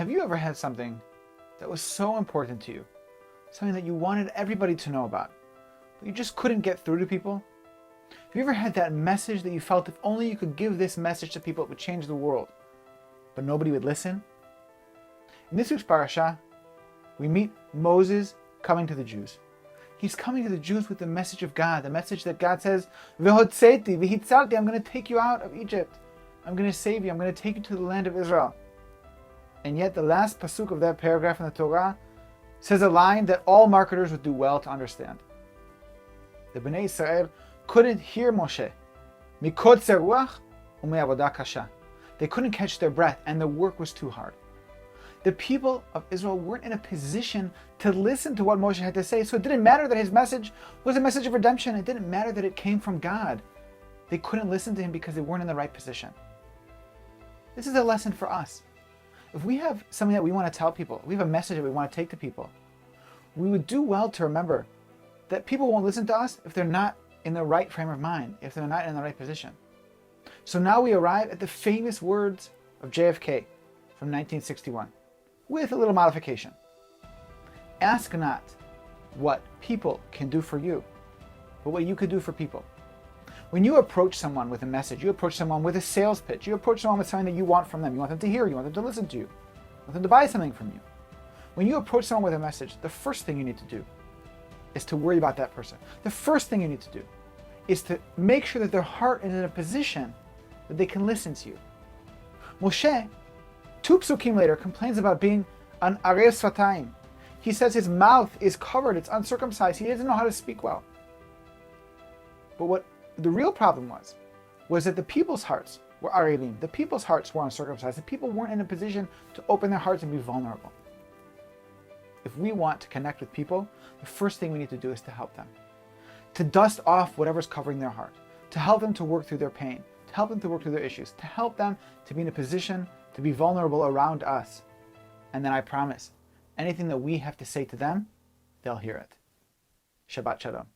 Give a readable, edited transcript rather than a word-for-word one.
have you ever had something that was so important to you, something that you wanted everybody to know about, but you just couldn't get through to people? Have you ever had that message that you felt if only you could give this message to people, it would change the world, but nobody would listen? In this week's parasha, we meet Moses coming to the Jews. He's coming to the Jews with the message of God, the message that God says, "V'hotzeti, v'hitzalti," I'm going to take you out of Egypt. I'm going to save you. I'm going to take you to the land of Israel. And yet the last pasuk of that paragraph in the Torah says a line that all marketers would do well to understand. The Bnei Israel couldn't hear Moshe. Mikotzer ruach u'me'avodah kasha. They couldn't catch their breath, and the work was too hard. The people of Israel weren't in a position to listen to what Moshe had to say, so it didn't matter that his message was a message of redemption. It didn't matter that it came from God. They couldn't listen to him because they weren't in the right position. This is a lesson for us. If we have something that we want to tell people, we have a message that we want to take to people, we would do well to remember that people won't listen to us if they're not in the right frame of mind, if they're not in the right position. So now we arrive at the famous words of JFK from 1961, with a little modification. Ask not what people can do for you, but what you could do for people. When you approach someone with a message, you approach someone with a sales pitch, you approach someone with something that you want from them, you want them to hear, you want them to listen to you, you want them to buy something from you. When you approach someone with a message, the first thing you need to do is to worry about that person. The first thing you need to do is to make sure that their heart is in a position that they can listen to you. Moshe, 2 psukim later, complains about being an arei sfatayim. He says his mouth is covered, it's uncircumcised, he doesn't know how to speak well. But what the real problem was that the people's hearts were arelim, the people's hearts were uncircumcised, the people weren't in a position to open their hearts and be vulnerable. If we want to connect with people, the first thing we need to do is to help them. To dust off whatever's covering their heart, to help them to work through their pain, to help them to work through their issues, to help them to be in a position to be vulnerable around us. And then I promise, anything that we have to say to them, they'll hear it. Shabbat Shalom.